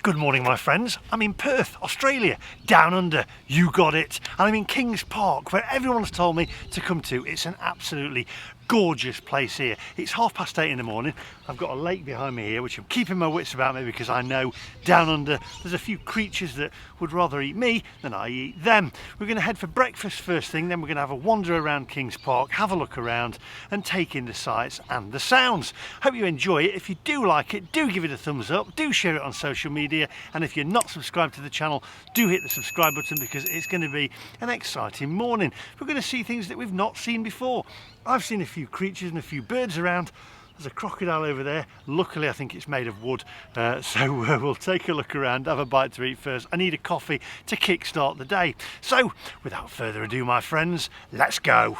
Good morning, my friends. I'm in Perth, Australia, down under. You got it. And I'm in Kings Park, where everyone's told me to come to. It's an absolutely gorgeous place here. It's 8:30 in the morning. I've got a lake behind me here, which I'm keeping my wits about me because I know down under there's a few creatures that would rather eat me than I eat them. We're going to head for breakfast first thing, then we're going to have a wander around Kings Park, have a look around and take in the sights and the sounds. Hope you enjoy it. If you do like it, do give it a thumbs up, do share it on social media, and if you're not subscribed to the channel, do hit the subscribe button because it's going to be an exciting morning. We're going to see things that we've not seen before. I've seen a few creatures and a few birds around. There's a crocodile over there. Luckily, I think it's made of wood. So we'll take a look around, have a bite to eat first. I need a coffee to kickstart the day. So without further ado, my friends, let's go.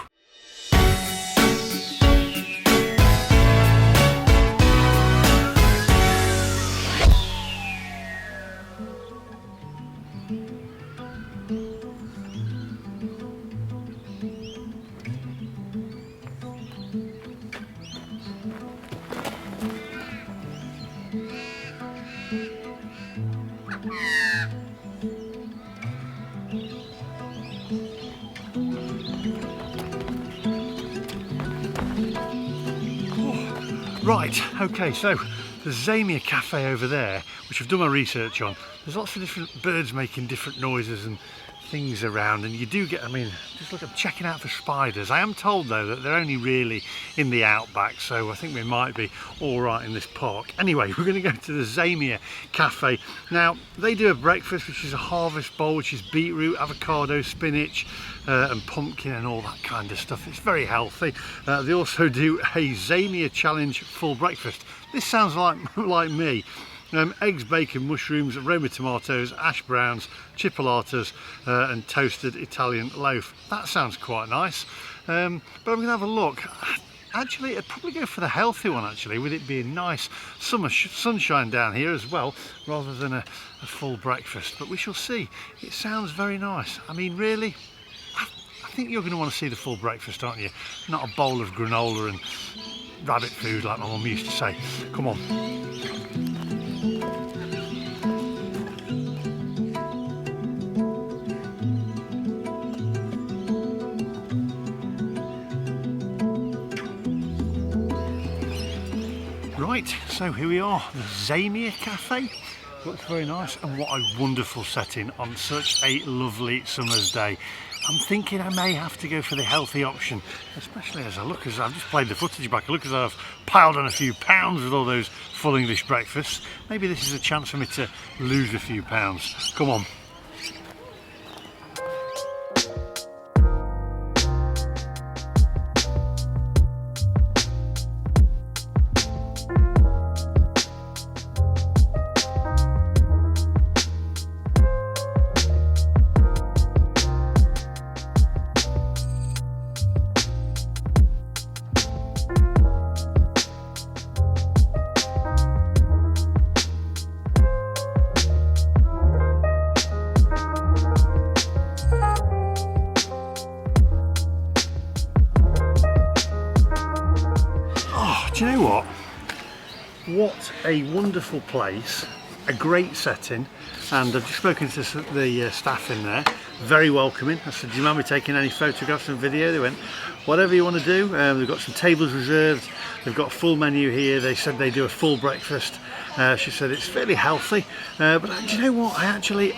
Right, okay, so the Zamia Cafe over there, which I've done my research on, there's lots of different birds making different noises and things around, and you do get, just look, I'm checking out for spiders. I am told though that they're only really in the outback, so I think we might be all right in this park. Anyway, we're going to go to the Zamia Cafe. Now, they do a breakfast, which is a harvest bowl, which is beetroot, avocado, spinach, and pumpkin and all that kind of stuff. It's very healthy. They also do a Zamia Challenge full breakfast. This sounds like me. Eggs, bacon, mushrooms, Roma tomatoes, ash browns, chipolatas, and toasted Italian loaf. That sounds quite nice. But I'm going to have a look. Actually, I'd probably go for the healthy one, actually, with it being nice summer sunshine down here as well, rather than a full breakfast. But we shall see. It sounds very nice. Really, I think you're going to want to see the full breakfast, aren't you? Not a bowl of granola and rabbit food like my mum used to say. Come on. Right, so here we are, the Zamia Cafe. Looks very nice, and what a wonderful setting on such a lovely summer's day. I'm thinking I may have to go for the healthy option, especially as I've just played the footage back. I look as I've piled on a few pounds with all those full English breakfasts. Maybe this is a chance for me to lose a few pounds. Come on. Do you know what? What a wonderful place, a great setting, and I've just spoken to the staff in there, very welcoming. I said, do you mind me taking any photographs and video? They went, whatever you want to do. They've got some tables reserved, they've got a full menu here. They said they do a full breakfast. She said it's fairly healthy, but do you know what,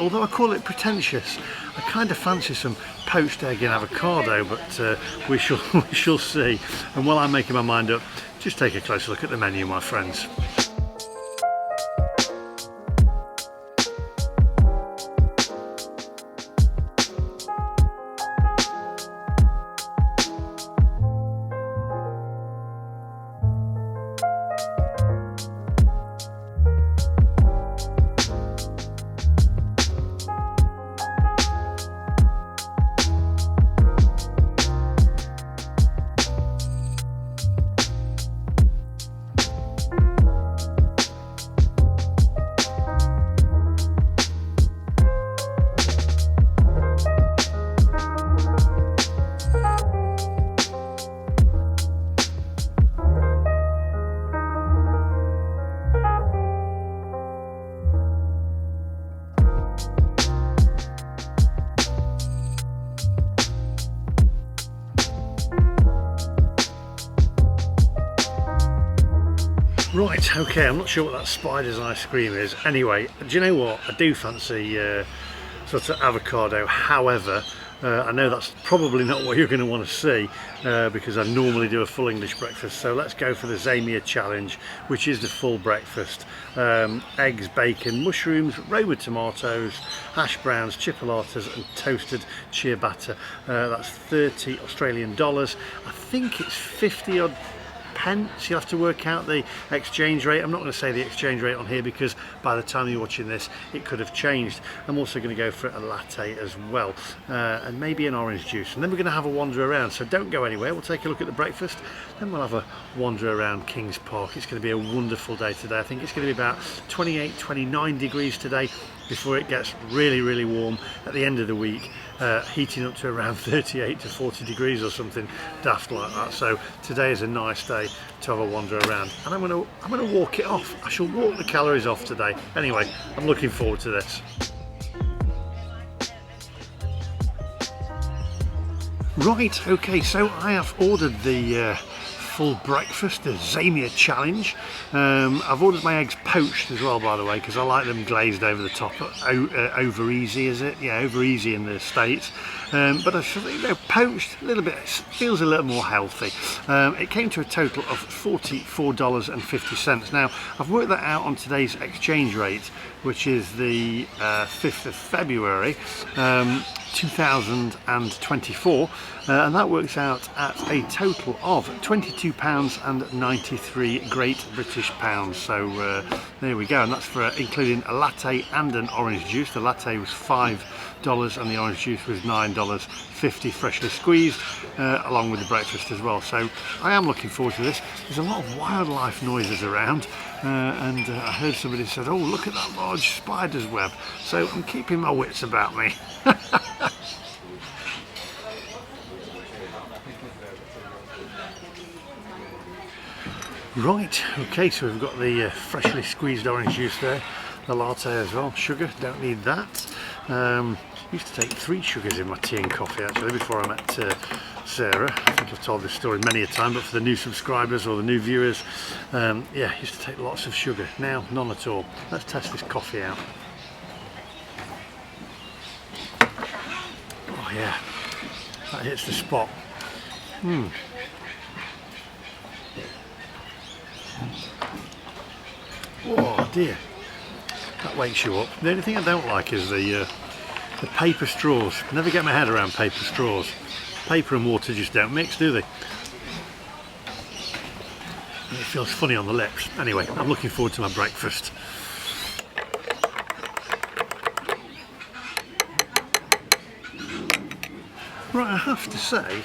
although I call it pretentious, I kind of fancy some poached egg and avocado, but we shall see. And while I'm making my mind up, just take a closer look at the menu, my friends. Right, okay, I'm not sure what that spider's ice cream is. Anyway, do you know what? I do fancy sort of avocado. However, I know that's probably not what you're going to want to see because I normally do a full English breakfast. So let's go for the Zamia challenge, which is the full breakfast. Eggs, bacon, mushrooms, roe tomatoes, hash browns, chipolatas and toasted ciabatta. That's 30 Australian dollars. I think it's 50 odd pence. You have to work out the exchange rate. I'm not going to say the exchange rate on here because by the time you're watching this it could have changed. I'm also going to go for a latte as well and maybe an orange juice, and then we're going to have a wander around, so don't go anywhere. We'll take a look at the breakfast, then we'll have a wander around Kings Park. It's going to be a wonderful day today. I think it's going to be about 28-29 degrees today before it gets really warm at the end of the week, heating up to around 38 to 40 degrees or something daft like that. So today is a nice day to have a wander around, and I'm gonna walk it off. I shall walk the calories off today. Anyway, I'm looking forward to this. Right, okay, so I have ordered the full breakfast, the Zamia challenge. I've ordered my eggs poached as well, by the way, because I like them glazed over the top. Over easy, is it? Yeah, over easy in the States. But I think they're poached a little bit, feels a little more healthy. It came to a total of $44.50. Now, I've worked that out on today's exchange rate, which is the 5th of February, 2024, and that works out at a total of £22.93 Great British pounds. So there we go, and that's for including a latte and an orange juice. The latte was $5 and the orange juice was $9.50 freshly squeezed, along with the breakfast as well. So I am looking forward to this. There's a lot of wildlife noises around, and I heard somebody said, oh, look at that large spider's web. So I'm keeping my wits about me. Right, okay, so we've got the freshly squeezed orange juice there, the latte as well, sugar, don't need that. Used to take 3 sugars in my tea and coffee actually before I met Sarah. I think I've told this story many a time, but for the new subscribers or the new viewers, yeah, used to take lots of sugar. Now, none at all. Let's test this coffee out. Oh yeah, that hits the spot. Oh dear, that wakes you up. The only thing I don't like is the paper straws. Never get my head around paper straws. Paper and water just don't mix, do they? And it feels funny on the lips. Anyway, I'm looking forward to my breakfast. Right, I have to say,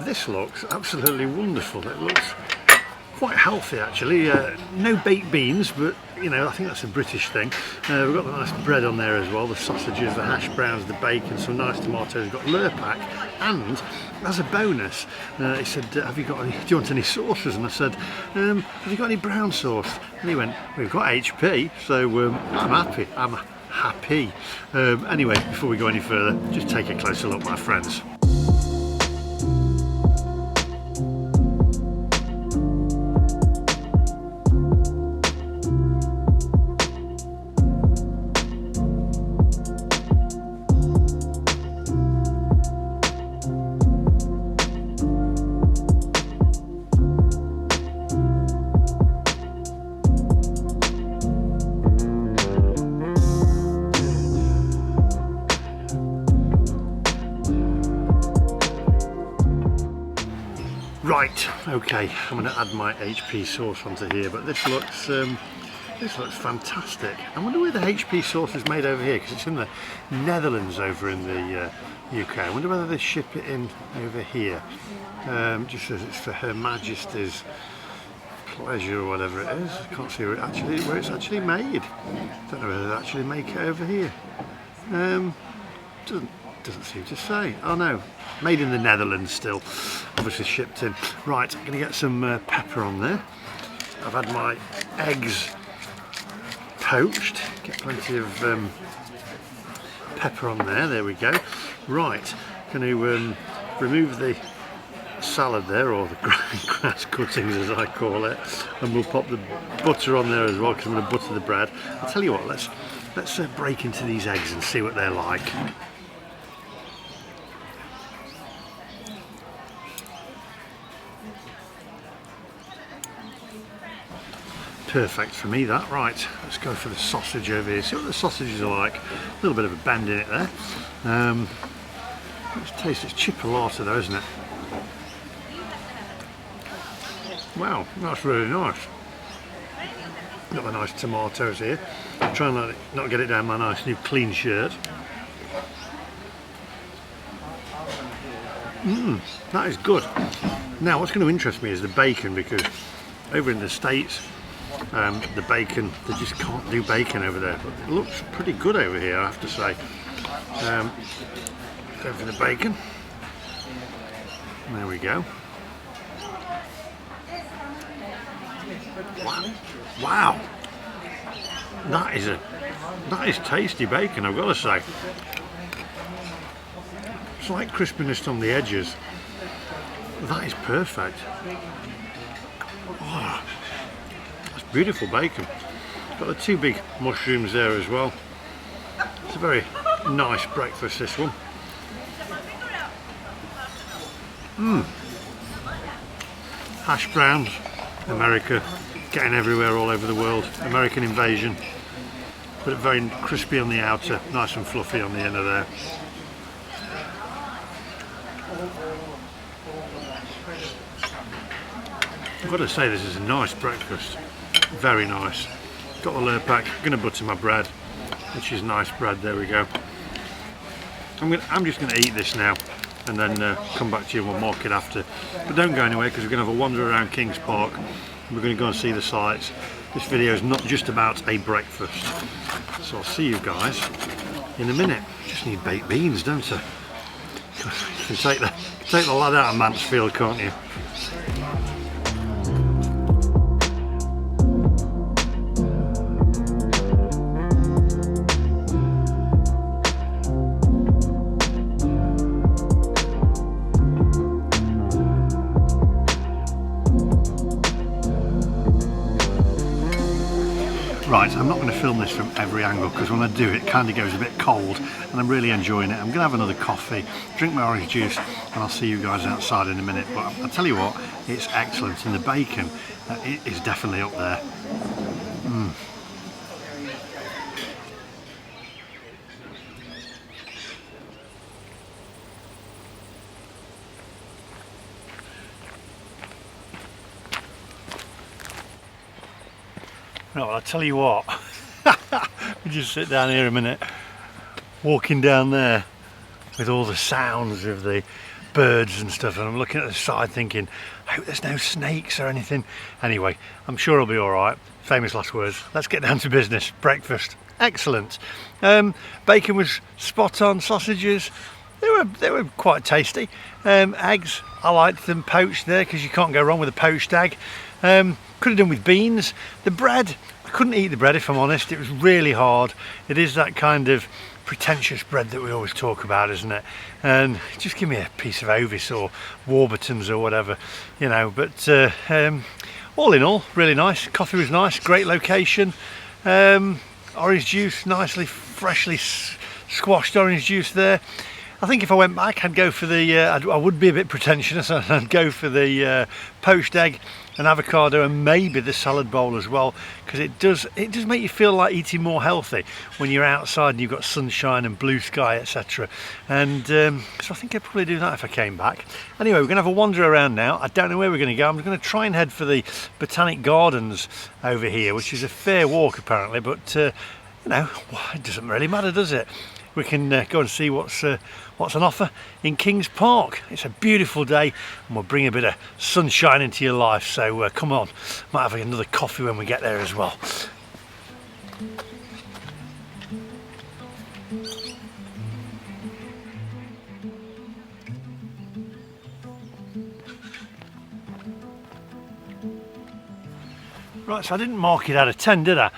this looks absolutely wonderful. It looks quite healthy actually. No baked beans, but you know, I think that's a British thing. We've got the nice bread on there as well, the sausages, the hash browns, the bacon, some nice tomatoes. We've got Lurpak, and as a bonus, he said, have you got any, do you want any sauces? And I said, have you got any brown sauce? And he went, we've got HP, so I'm happy. Anyway, before we go any further, just take a closer look, my friends. Right, okay, I'm going to add my HP sauce onto here, but this looks fantastic. I wonder where the HP sauce is made over here, because it's in the Netherlands over in the UK. I wonder whether they ship it in over here. Just says it's for Her Majesty's pleasure or whatever it is. I can't see where it's actually made. Don't know whether they actually make it over here. Doesn't seem to say. Oh no, made in the Netherlands still, obviously shipped in. Right, I'm going to get some pepper on there. I've had my eggs poached, get plenty of pepper on there, there we go. Right, going to remove the salad there, or the grass cuttings as I call it, and we'll pop the butter on there as well because I'm going to butter the bread. I'll tell you what, let's break into these eggs and see what they're like. Perfect for me that. Right, let's go for the sausage over here, see what the sausages are like. A little bit of a bend in it there. Let's taste this chipolata though, isn't it? Wow, that's really nice. Got the nice tomatoes here. I'm trying to not get it down my nice new clean shirt. That is good. Now what's going to interest me is the bacon, because over in the States the bacon, they just can't do bacon over there, but it looks pretty good over here, I have to say. Go for the bacon. There we go. Wow, that is tasty bacon, I've got to say. Slight crispiness on the edges. That is perfect. Oh, that's beautiful bacon. Got the two big mushrooms there as well. It's a very nice breakfast, this one. Hash browns, America, getting everywhere all over the world. American invasion, but very crispy on the outer, nice and fluffy on the inner there. I've got to say, this is a nice breakfast, very nice. Got the Lurpak, going to butter my bread, which is nice bread. There we go. I'm just going to eat this now, and then come back to you and we'll mark it after. But don't go anywhere, because we're going to have a wander around Kings Park. We're going to go and see the sights. This video is not just about a breakfast, so I'll see you guys in a minute. Just need baked beans, don't I? You can take the lad out of Mansfield, can't you? Right, I'm not going to film this from every angle, because when I do it kind of goes a bit cold, and I'm really enjoying it. I'm going to have another coffee, drink my orange juice, and I'll see you guys outside in a minute. But I'll tell you what, it's excellent, and the bacon it is definitely up there. Right, well, I'll tell you what, we just sit down here a minute, walking down there with all the sounds of the birds and stuff, and I'm looking at the side thinking, I hope there's no snakes or anything. Anyway, I'm sure it'll be alright. Famous last words. Let's get down to business. Breakfast, excellent. Bacon was spot on. Sausages, they were quite tasty. Eggs, I liked them poached there, because you can't go wrong with a poached egg. Could have done with beans. The bread, I couldn't eat the bread, if I'm honest. It was really hard. It is that kind of pretentious bread that we always talk about, isn't it? And just give me a piece of Ovis or Warburton's or whatever, you know. But all in all, really nice. Coffee was nice, great location. Orange juice, nicely freshly squashed orange juice there. I think if I went back, I'd go for the, I would be a bit pretentious, I'd go for the poached egg and avocado, and maybe the salad bowl as well, because it does make you feel like eating more healthy when you're outside and you've got sunshine and blue sky, etc. And so I think I'd probably do that if I came back. Anyway, we're going to have a wander around now. I don't know where we're going to go. I'm going to try and head for the Botanic Gardens over here, which is a fair walk apparently, but you know, it doesn't really matter, does it? We can go and see what's on offer in Kings Park. It's a beautiful day, and we'll bring a bit of sunshine into your life, so come on, might have another coffee when we get there as well. Right, so I didn't mark it out of 10, did I?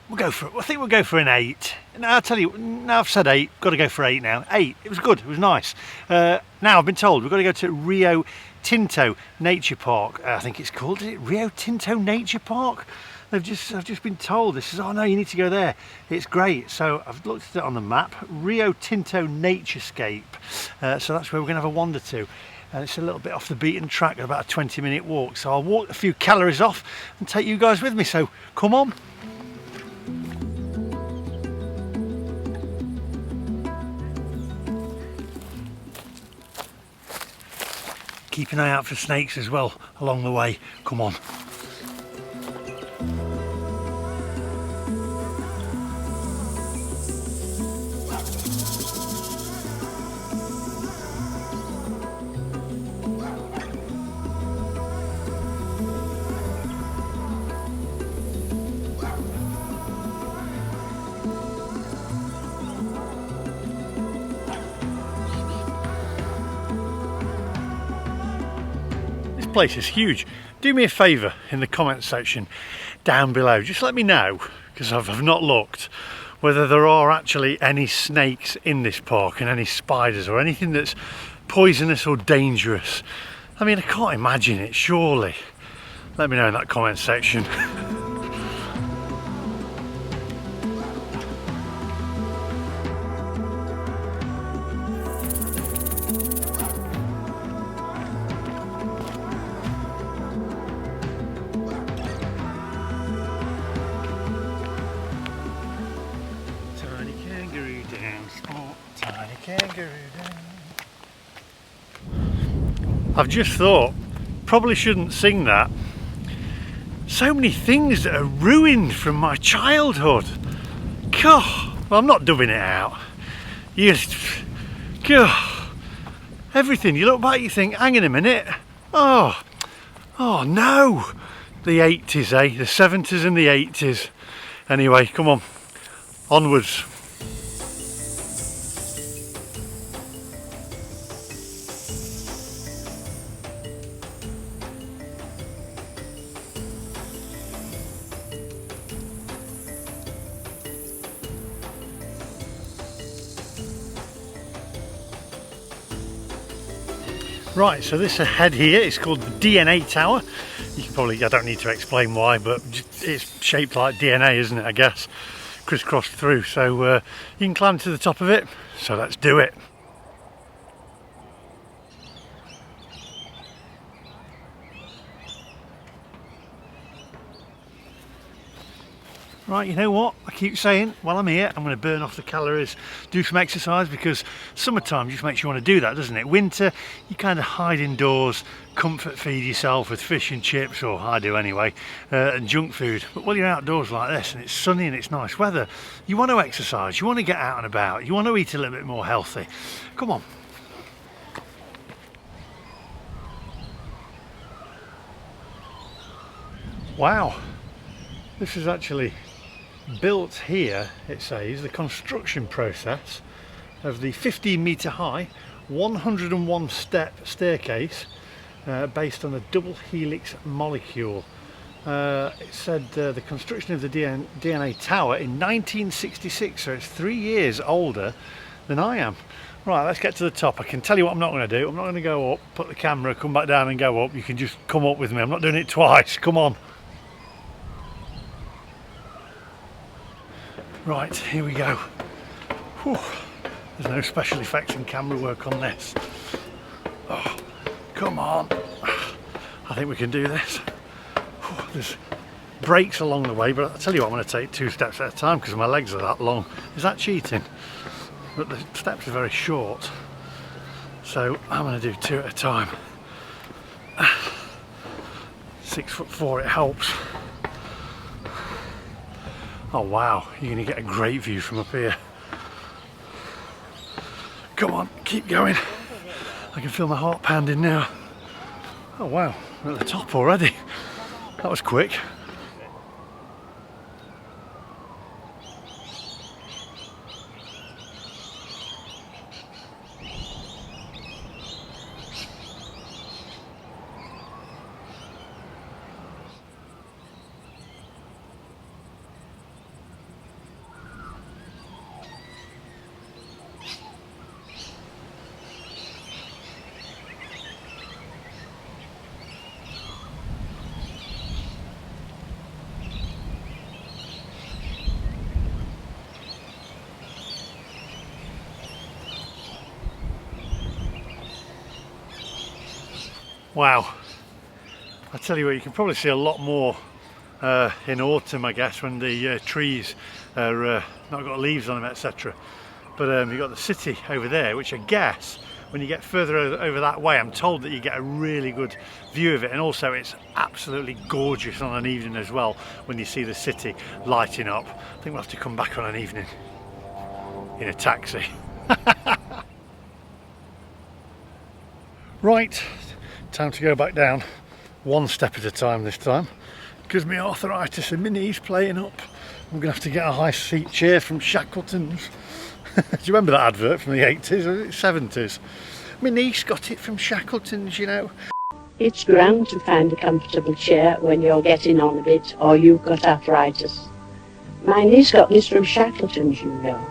we'll go for it. I think we'll go for an 8. No, I'll tell you, now I've said 8, got to go for 8 now. 8, it was good, it was nice. Now I've been told we've got to go to Rio Tinto Nature Park. I think it's called, is it Rio Tinto Nature Park? I've just been told, this is, oh no, you need to go there. It's great. So I've looked at it on the map, Rio Tinto Naturescape. So that's where we're going to have a wander to. And it's a little bit off the beaten track, about a 20-minute walk. So I'll walk a few calories off and take you guys with me. So come on. Keep an eye out for snakes as well along the way. Come on. Place is huge. Do me a favour in the comments section down below, just let me know, because I've not looked, whether there are actually any snakes in this park and any spiders or anything that's poisonous or dangerous. I mean, I can't imagine it, surely. Let me know in that comment section. I've just thought, probably shouldn't sing that. So many things that are ruined from my childhood. God, well, I'm not dubbing it out. God, everything. You look back, you think, hang on a minute. Oh no. The 80s, eh? The 70s and the 80s. Anyway, come on, onwards. Right, so this ahead here is called the DNA Tower. You can probably, I don't need to explain why, but it's shaped like DNA, isn't it, I guess? Crisscrossed through, so you can climb to the top of it, so let's do it. Right, you know what? I keep saying, while I'm here, I'm going to burn off the calories, do some exercise, because summertime just makes you want to do that, doesn't it? Winter, you kind of hide indoors, comfort feed yourself with fish and chips, or I do anyway, and junk food. But while you're outdoors like this, and it's sunny and it's nice weather, you want to exercise, you want to get out and about, you want to eat a little bit more healthy. Come on. Wow, this is actually built here, it says, the construction process of the 15-metre high 101 step staircase based on a double helix molecule. It said the construction of the DNA tower in 1966, so it's 3 years older than I am. Right, let's get to the top. I can tell you what I'm not going to do. I'm not going to go up, put the camera, come back down and go up. You can just come up with me. I'm not doing it twice. Come on. Right, here we go. Whew. There's no special effects and camera work on this. Oh, come on. I think we can do this. Whew. There's breaks along the way, but I'll tell you what, I'm going to take 2 steps at a time because my legs are that long. Is that cheating? But the steps are very short. So I'm going to do 2 at a time. 6'4", it helps. Oh wow, you're going to get a great view from up here. Come on, keep going. I can feel my heart pounding now. Oh wow, we're at the top already. That was quick. Wow, I tell you what, you can probably see a lot more in autumn, I guess, when the trees are not got leaves on them, etc. But you've got the city over there, which I guess when you get further over that way, I'm told that you get a really good view of it, and also it's absolutely gorgeous on an evening as well when you see the city lighting up. I think we'll have to come back on an evening in a taxi. Right, time to go back down, one step at a time this time, because my arthritis and my knees playing up. I'm going to have to get a high seat chair from Shackleton's. Do you remember that advert from the 80s or 70s? My niece got it from Shackleton's, you know. It's grand to find a comfortable chair when you're getting on a bit or you've got arthritis. My niece got this from Shackleton's, you know.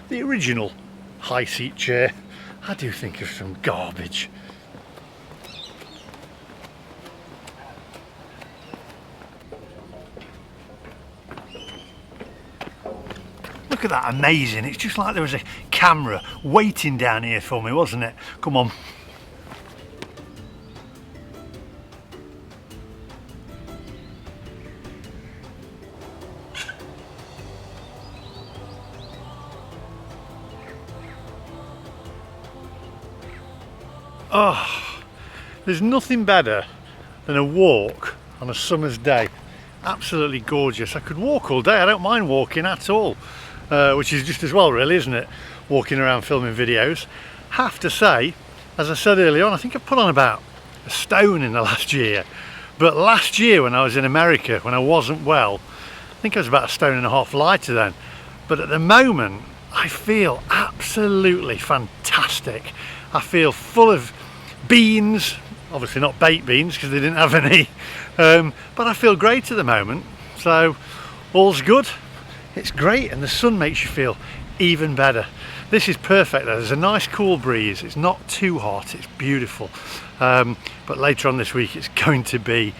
The original high seat chair. I do think of some garbage. Look at that, amazing. It's just like there was a camera waiting down here for me, wasn't it? Come on. Oh, there's nothing better than a walk on a summer's day. Absolutely gorgeous. I could walk all day, I don't mind walking at all. Which is just as well, really, isn't it? Walking around filming videos. Have to say, as I said earlier on, I think I've put on about a stone in the last year. But last year when I was in America, when I wasn't well, I think I was about a stone and a half lighter then. But at the moment, I feel absolutely fantastic. I feel full of beans, obviously not baked beans because they didn't have any, but I feel great at the moment, so all's good. It's great, and the sun makes you feel even better. This is perfect though. There's a nice cool breeze, it's not too hot, it's beautiful, but later on this week it's going to be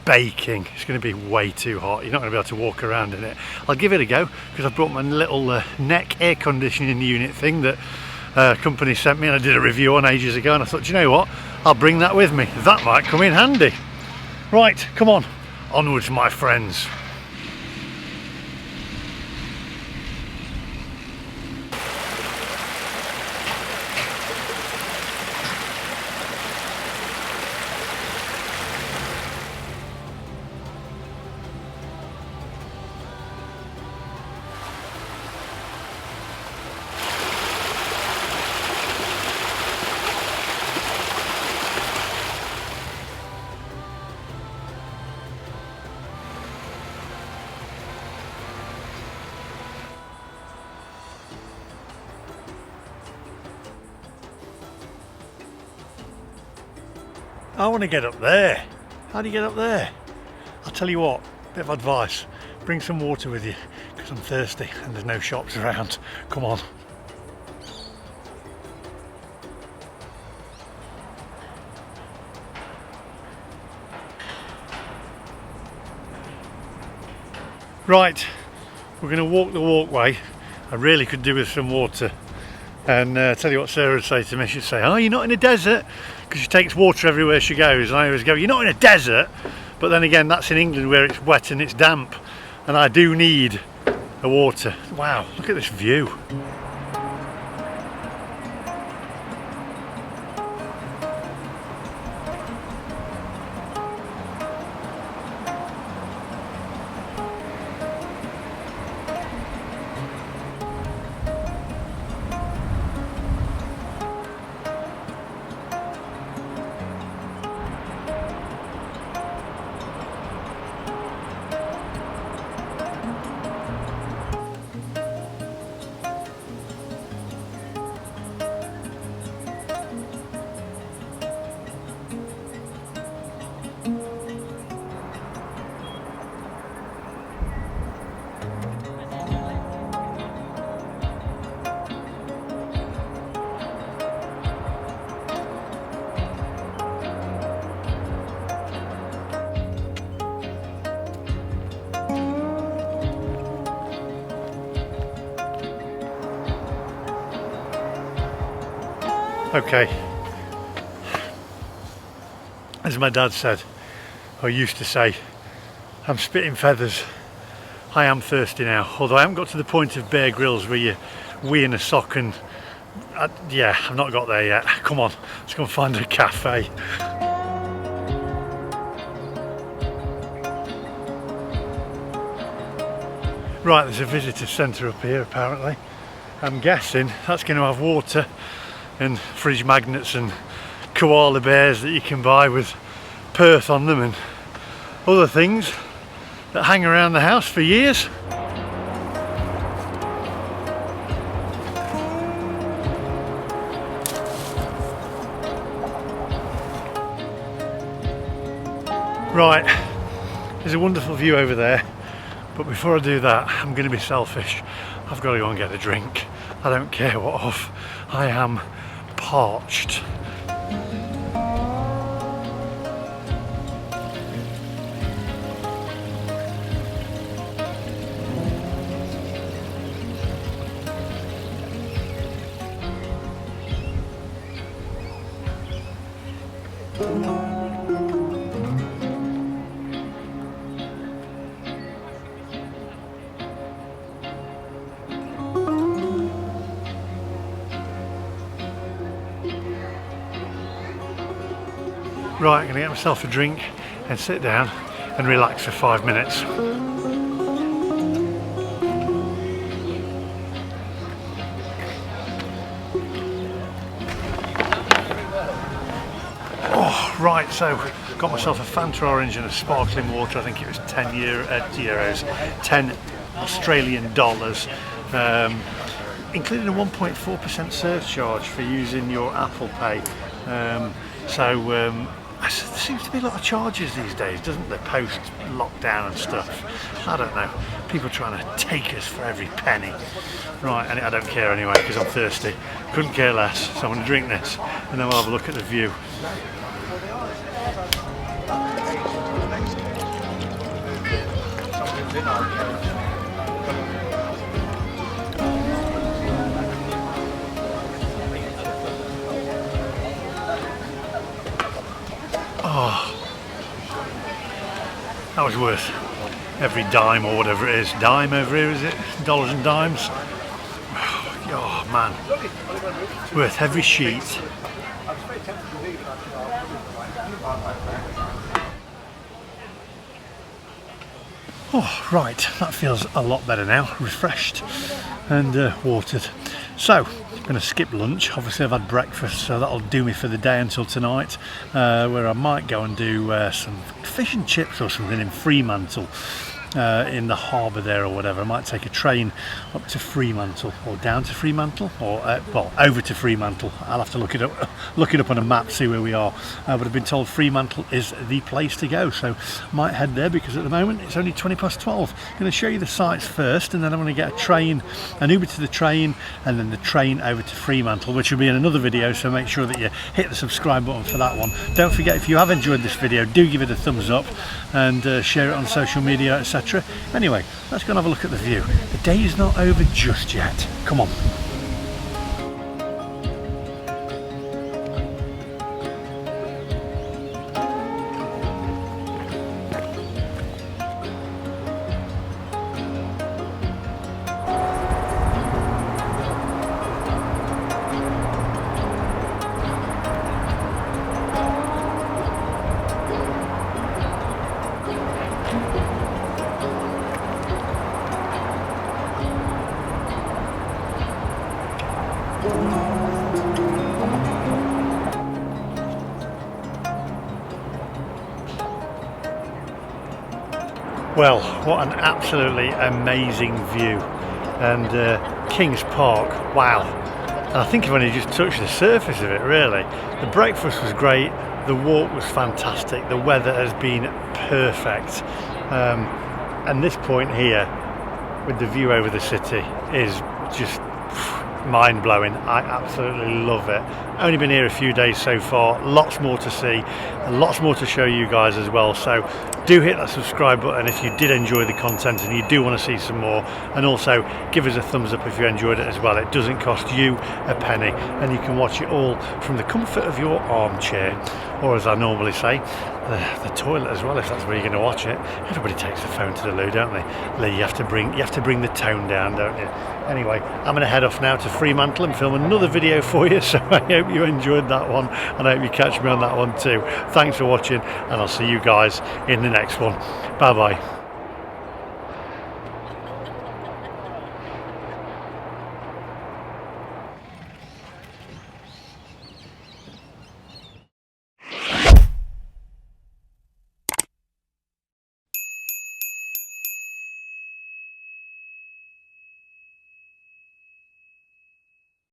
baking. It's going to be way too hot, you're not going to be able to walk around in it. I'll give it a go because I brought my little neck air conditioning unit thing that company sent me and I did a review on ages ago, and I thought, you know what, I'll bring that with me, that might come in handy. Right, come on, onwards my friends. I want to get up there. How do you get up there? I'll tell you what, bit of advice, bring some water with you because I'm thirsty and there's no shops around. Come on. Right, we're going to walk the walkway. I really could do with some water. And tell you what Sarah would say to me, she'd say, oh, you're not in a desert, because she takes water everywhere she goes, and I always go, you're not in a desert, but then again that's in England where it's wet and it's damp, and I do need the water. Wow, look at this view. Okay, as my dad said, or used to say, I'm spitting feathers. I am thirsty now, although I haven't got to the point of Bear Grylls where you wee in a sock and yeah, I've not got there yet. Come on, let's go and find a cafe. Right, there's a visitor centre up here apparently. I'm guessing that's going to have water and fridge magnets and koala bears that you can buy with Perth on them and other things that hang around the house for years. Right, there's a wonderful view over there, but before I do that, I'm going to be selfish. I've got to go and get a drink. I don't care what of. I am parched. Right, I'm going to get myself a drink and sit down and relax for 5 minutes. Oh, right, so got myself a Fanta orange and a sparkling water. I think it was 10 euros, 10 Australian dollars, including a 1.4% surcharge for using your Apple Pay. There seems to be a lot of charges these days, doesn't there, post lockdown and stuff. I don't know, people trying to take us for every penny. Right, and I don't care anyway because I'm thirsty, couldn't care less, so I'm going to drink this and then we'll have a look at the view. Oh, that was worth every dime or whatever it is. Dime over here, is it? Dollars and dimes? Oh man, it's worth every sheet. Oh, right, that feels a lot better now, refreshed and watered. So, I'm going to skip lunch. Obviously I've had breakfast, so that'll do me for the day until tonight, where I might go and do some fish and chips or something in Fremantle, in the harbour there or whatever. I might take a train up to Fremantle or down to Fremantle or well, over to Fremantle. I'll have to look it up on a map, see where we are, but I've been told Fremantle is the place to go, so I might head there because at the moment it's only 12:20. I'm going to show you the sights first and then I'm going to get a train, an Uber to the train and then the train over to Fremantle, which will be in another video, so make sure that you hit the subscribe button for that one. Don't forget, if you have enjoyed this video, do give it a thumbs up and share it on social media, etc. Anyway, let's go and have a look at the view. The day is not over just yet. Come on. Well, what an absolutely amazing view, and King's Park, wow. And I think I've only just touched the surface of it really. The breakfast was great, the walk was fantastic, the weather has been perfect, and this point here with the view over the city is just mind-blowing. I absolutely love it. Only been here a few days so far, lots more to see and lots more to show you guys as well, so do hit that subscribe button if you did enjoy the content and you do want to see some more, and also give us a thumbs up if you enjoyed it as well. It doesn't cost you a penny and you can watch it all from the comfort of your armchair. or as I normally say, the toilet as well, if that's where you're going to watch it. Everybody takes the phone to the loo, don't they? Lee, you have to bring the tone down, don't you? Anyway, I'm going to head off now to Fremantle and film another video for you, so I hope you enjoyed that one, and I hope you catch me on that one too. Thanks for watching, and I'll see you guys in the next one. Bye bye.